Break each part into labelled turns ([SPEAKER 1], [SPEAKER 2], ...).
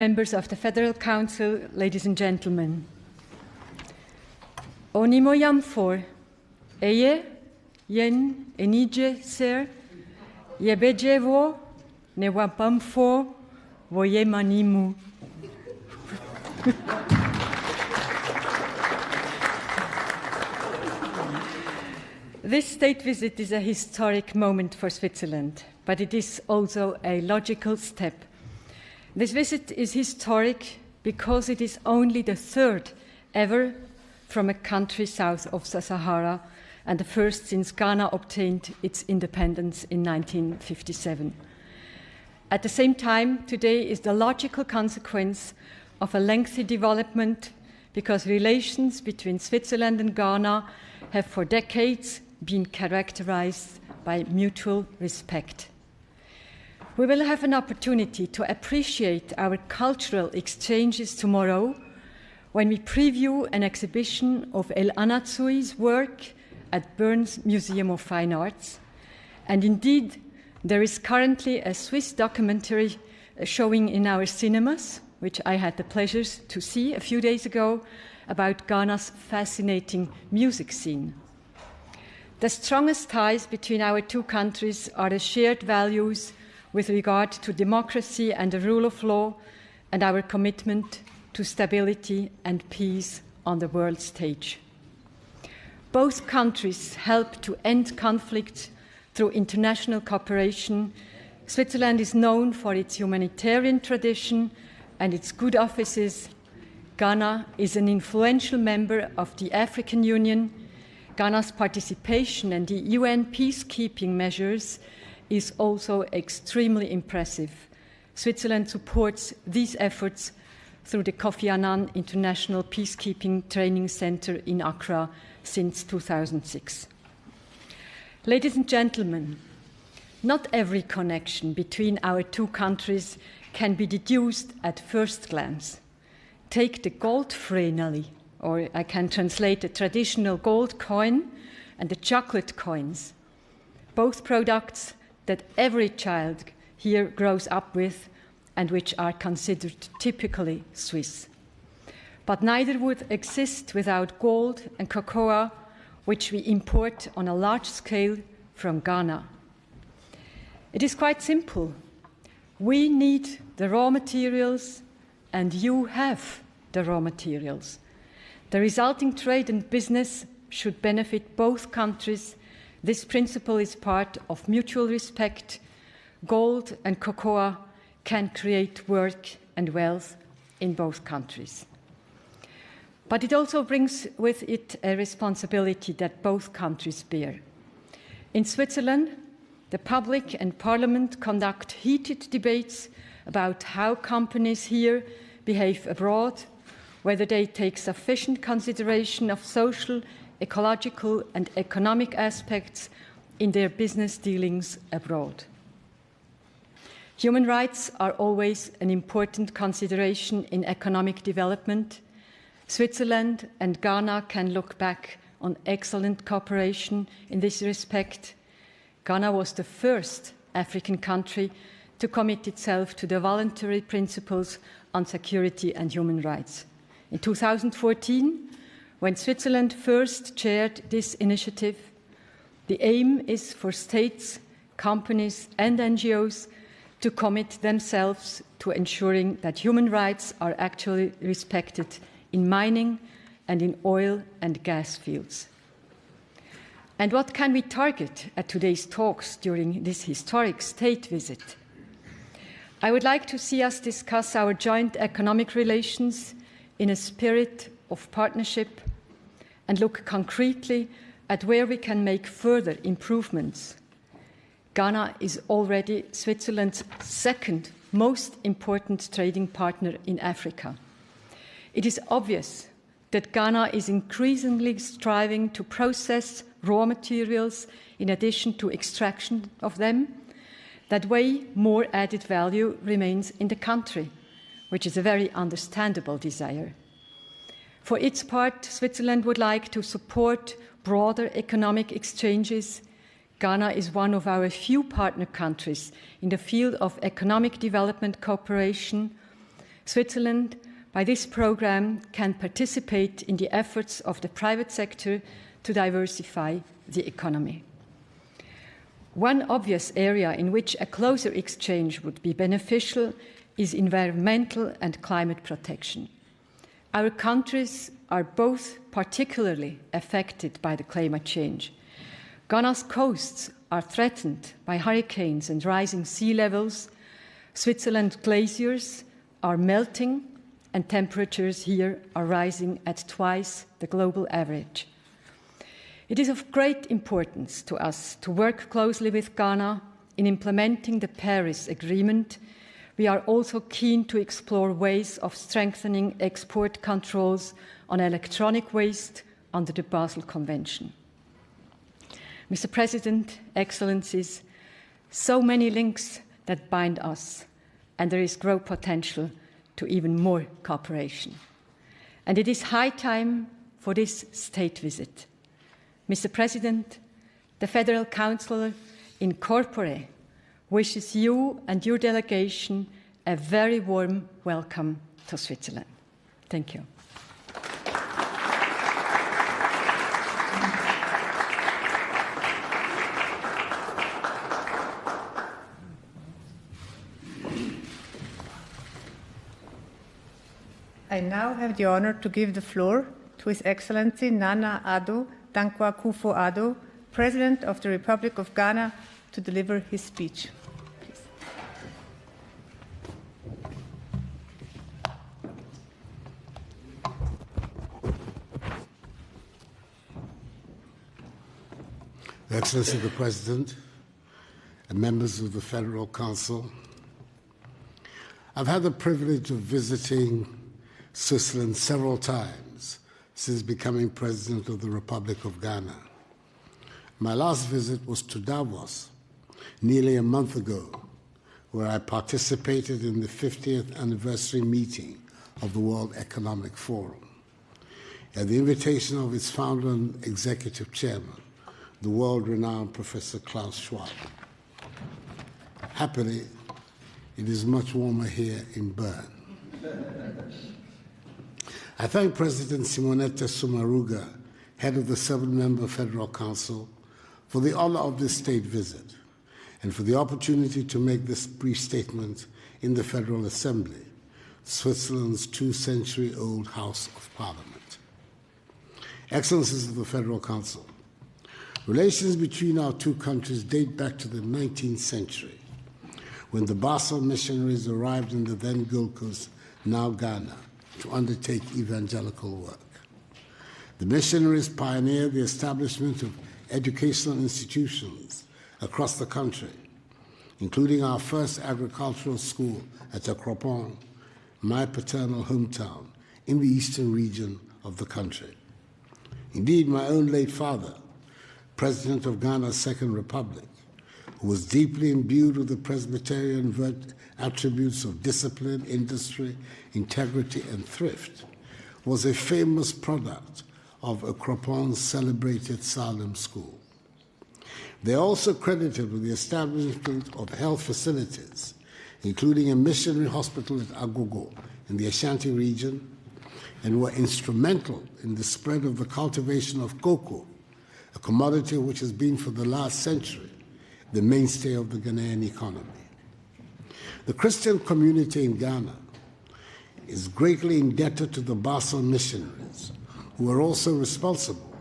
[SPEAKER 1] Members of the Federal Council, ladies and gentlemen. Onimoyam for Eye, Yen, Enije, Sir, Yebejevo, Newapamfo, Voyemanimu. This state visit is a historic moment for Switzerland, but it is also a logical step. This visit is historic because it is only the third ever from a country south of the Sahara and the first since Ghana obtained its independence in 1957. At the same time, today is the logical consequence of a lengthy development because relations between Switzerland and Ghana have for decades been characterized by mutual respect. We will have an opportunity to appreciate our cultural exchanges tomorrow when we preview an exhibition of El Anatsui's work at Bern's Museum of Fine Arts. And indeed, there is currently a Swiss documentary showing in our cinemas, which I had the pleasure to see a few days ago, about Ghana's fascinating music scene. The strongest ties between our two countries are the shared values with regard to democracy and the rule of law, and our commitment to stability and peace on the world stage. Both countries help to end conflicts through international cooperation. Switzerland is known for its humanitarian tradition and its good offices. Ghana is an influential member of the African Union. Ghana's participation in the UN peacekeeping measures is also extremely impressive. Switzerland supports these efforts through the Kofi Annan International Peacekeeping Training Center in Accra since 2006. Ladies and gentlemen, not every connection between our two countries can be deduced at first glance. Take the gold vreneli, or I can translate the traditional gold coin and the chocolate coins, both products that every child here grows up with and which are considered typically Swiss. But neither would exist without gold and cocoa, which we import on a large scale from Ghana. It is quite simple. We need the raw materials, and you have the raw materials. The resulting trade and business should benefit both countries. This principle is part of mutual respect. Gold and cocoa can create work and wealth in both countries. But it also brings with it a responsibility that both countries bear. In Switzerland, the public and parliament conduct heated debates about how companies here behave abroad, whether they take sufficient consideration of social, ecological and economic aspects in their business dealings abroad. Human rights are always an important consideration in economic development. Switzerland and Ghana can look back on excellent cooperation in this respect. Ghana was the first African country to commit itself to the voluntary principles on security and human rights. In 2014, when Switzerland first chaired this initiative, the aim is for states, companies, and NGOs to commit themselves to ensuring that human rights are actually respected in mining and in oil and gas fields. And what can we target at today's talks during this historic state visit? I would like to see us discuss our joint economic relations in a spirit of partnership and look concretely at where we can make further improvements. Ghana is already Switzerland's second most important trading partner in Africa. It is obvious that Ghana is increasingly striving to process raw materials in addition to extraction of them. That way, more added value remains in the country, which is a very understandable desire. For its part, Switzerland would like to support broader economic exchanges. Ghana is one of our few partner countries in the field of economic development cooperation. Switzerland, by this program, can participate in the efforts of the private sector to diversify the economy. One obvious area in which a closer exchange would be beneficial is environmental and climate protection. Our countries are both particularly affected by the climate change. Ghana's coasts are threatened by hurricanes and rising sea levels. Switzerland's glaciers are melting, and temperatures here are rising at twice the global average. It is of great importance to us to work closely with Ghana in implementing the Paris Agreement. We are also keen to explore ways of strengthening export controls on electronic waste under the Basel Convention. Mr. President, Excellencies, so many links that bind us, and there is great potential to even more cooperation. And it is high time for this state visit. Mr. President, the Federal Council in corpore wishes you and your delegation a very warm welcome to Switzerland. Thank you.
[SPEAKER 2] I now have the honor to give the floor to His Excellency Nana Addo Dankwa Akufo-Addo, President of the Republic of Ghana, to deliver his speech. Please.
[SPEAKER 3] Excellency the President and members of the Federal Council, I've had the privilege of visiting Switzerland several times since becoming President of the Republic of Ghana. My last visit was to Davos nearly a month ago, where I participated in the 50th anniversary meeting of the World Economic Forum. At the invitation of its founder and executive chairman, the world-renowned Professor Klaus Schwab. Happily, it is much warmer here in Bern. I thank President Simonetta Sommaruga, head of the 7-member Federal Council, for the honor of this state visit and for the opportunity to make this brief statement in the Federal Assembly, Switzerland's 2-century-old House of Parliament. Excellencies of the Federal Council, relations between our two countries date back to the 19th century, when the Basel missionaries arrived in the then Gold Coast, now Ghana, to undertake evangelical work. The missionaries pioneered the establishment of educational institutions across the country, including our first agricultural school at Akropong, my paternal hometown, in the eastern region of the country. Indeed, my own late father, President of Ghana's Second Republic, who was deeply imbued with the Presbyterian attributes of discipline, industry, integrity, and thrift, was a famous product of Akropong's celebrated Salem School. They are also credited with the establishment of health facilities, including a missionary hospital at Agogo in the Ashanti region, and were instrumental in the spread of the cultivation of cocoa, a commodity which has been for the last century the mainstay of the Ghanaian economy. The Christian community in Ghana is greatly indebted to the Basel missionaries, who are also responsible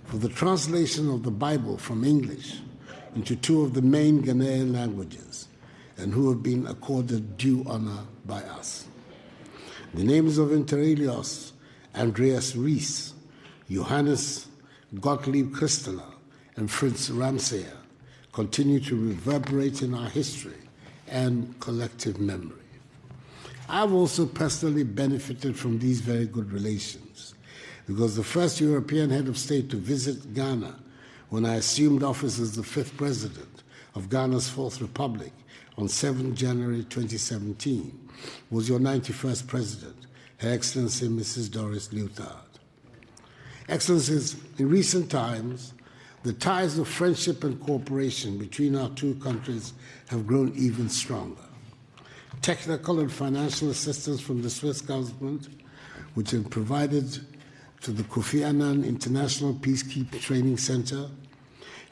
[SPEAKER 3] for the translation of the Bible from English into 2 of the main Ghanaian languages, and who have been accorded due honor by us. The names of Inter Elios, Andreas Ries, Johannes Gottlieb Christeler, and Fritz Ramsayer continue to reverberate in our history and collective memory. I've also personally benefited from these very good relations, because the first European head of state to visit Ghana when I assumed office as the 5th president of Ghana's 4th Republic on 7 January 2017 was your 91st president, Her Excellency Mrs. Doris Leuthard. Excellencies, in recent times, the ties of friendship and cooperation between our two countries have grown even stronger. technical and financial assistance from the Swiss government, which had provided to the Kofi Annan International Peacekeeping Training Center,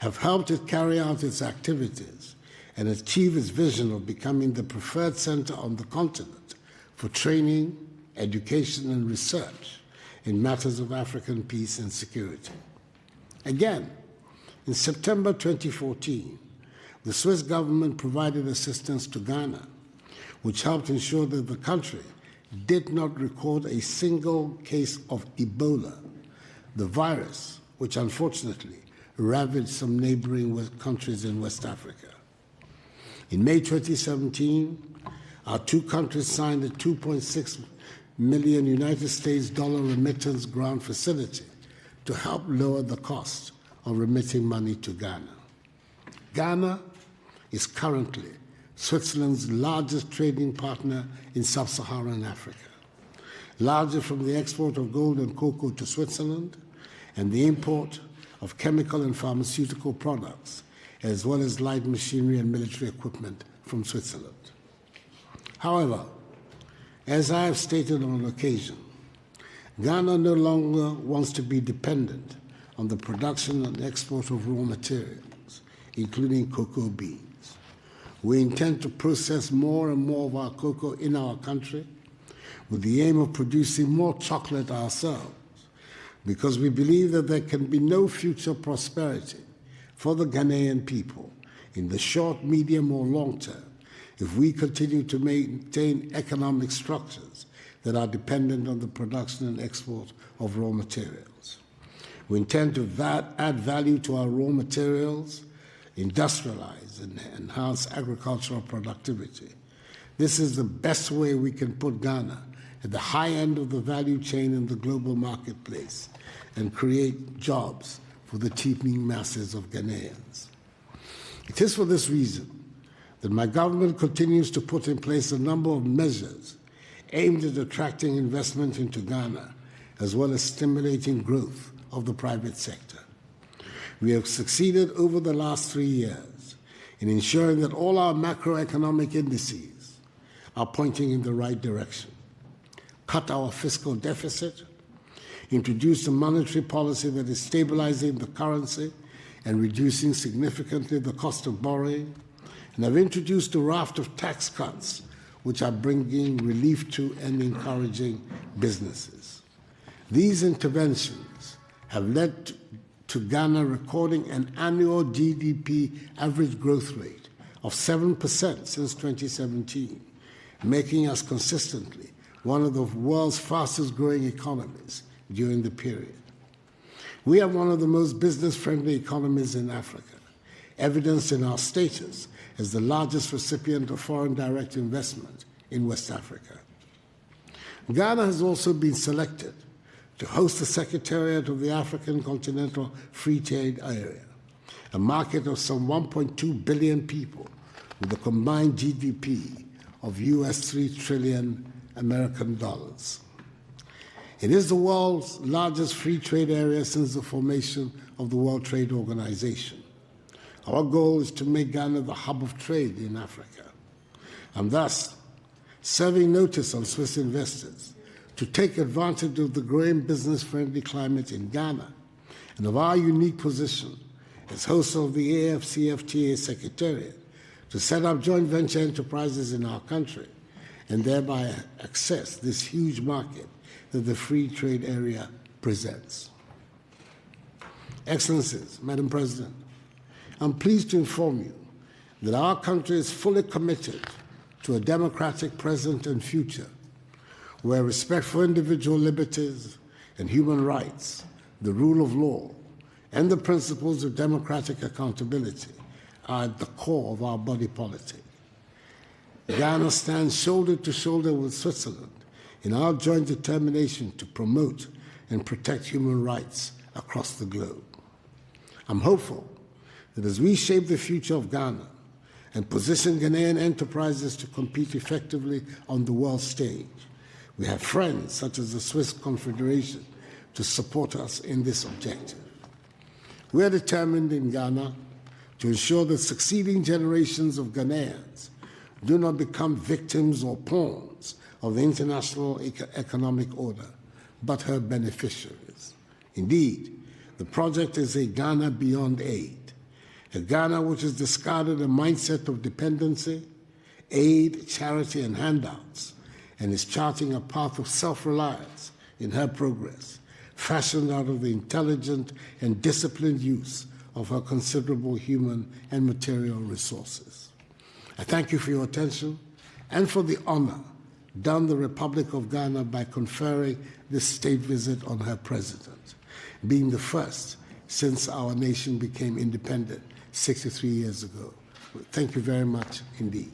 [SPEAKER 3] have helped it carry out its activities and achieve its vision of becoming the preferred center on the continent for training, education, and research in matters of African peace and security. Again, in September 2014, the Swiss government provided assistance to Ghana, which helped ensure that the country did not record a single case of Ebola, the virus which unfortunately ravaged some neighboring countries in West Africa. In May 2017, our two countries signed a $2.6 million United States remittance grant facility to help lower the cost of remitting money to Ghana. Ghana is currently Switzerland's largest trading partner in sub-Saharan Africa, largely from the export of gold and cocoa to Switzerland and the import of chemical and pharmaceutical products, as well as light machinery and military equipment from Switzerland. However, as I have stated on occasion, Ghana no longer wants to be dependent on the production and export of raw materials, including cocoa beans. We intend to process more and more of our cocoa in our country with the aim of producing more chocolate ourselves, because we believe that there can be no future prosperity for the Ghanaian people in the short, medium, or long term if we continue to maintain economic structures that are dependent on the production and export of raw materials. We intend to add value to our raw materials, industrialize and enhance agricultural productivity. This is the best way we can put Ghana at the high end of the value chain in the global marketplace and create jobs for the teeming masses of Ghanaians. It is for this reason that my government continues to put in place a number of measures aimed at attracting investment into Ghana, as well as stimulating growth of the private sector. We have succeeded over the last 3 years in ensuring that all our macroeconomic indices are pointing in the right direction. Cut our fiscal deficit, introduced a monetary policy that is stabilizing the currency and reducing significantly the cost of borrowing, and have introduced a raft of tax cuts which are bringing relief to and encouraging businesses. These interventions have led to Ghana recording an annual GDP average growth rate of 7% since 2017, making us consistently one of the world's fastest growing economies during the period. We are one of the most business-friendly economies in Africa, evidenced in our status as the largest recipient of foreign direct investment in West Africa. Ghana has also been selected to host the Secretariat of the African Continental Free Trade Area, a market of some 1.2 billion people with a combined GDP of US $3 trillion American dollars. It is the world's largest free trade area since the formation of the World Trade Organization. Our goal is to make Ghana the hub of trade in Africa, and thus serving notice on Swiss investors to take advantage of the growing business-friendly climate in Ghana and of our unique position as host of the AFCFTA Secretariat to set up joint venture enterprises in our country and thereby access this huge market that the free trade area presents. Excellencies, Madam President, I'm pleased to inform you that our country is fully committed to a democratic present and future where respect for individual liberties and human rights, the rule of law, and the principles of democratic accountability are at the core of our body politic. Ghana stands shoulder to shoulder with Switzerland in our joint determination to promote and protect human rights across the globe. I'm hopeful that as we shape the future of Ghana and position Ghanaian enterprises to compete effectively on the world stage, we have friends such as the Swiss Confederation to support us in this objective. We are determined in Ghana to ensure that succeeding generations of Ghanaians do not become victims or pawns of the international economic order, but her beneficiaries. Indeed, the project is a Ghana beyond aid, a Ghana which has discarded a mindset of dependency, aid, charity, and handouts, and is charting a path of self-reliance in her progress, fashioned out of the intelligent and disciplined use of her considerable human and material resources. I thank you for your attention and for the honor done the Republic of Ghana by conferring this state visit on her president, being the first since our nation became independent 63 years ago. Thank you very much indeed.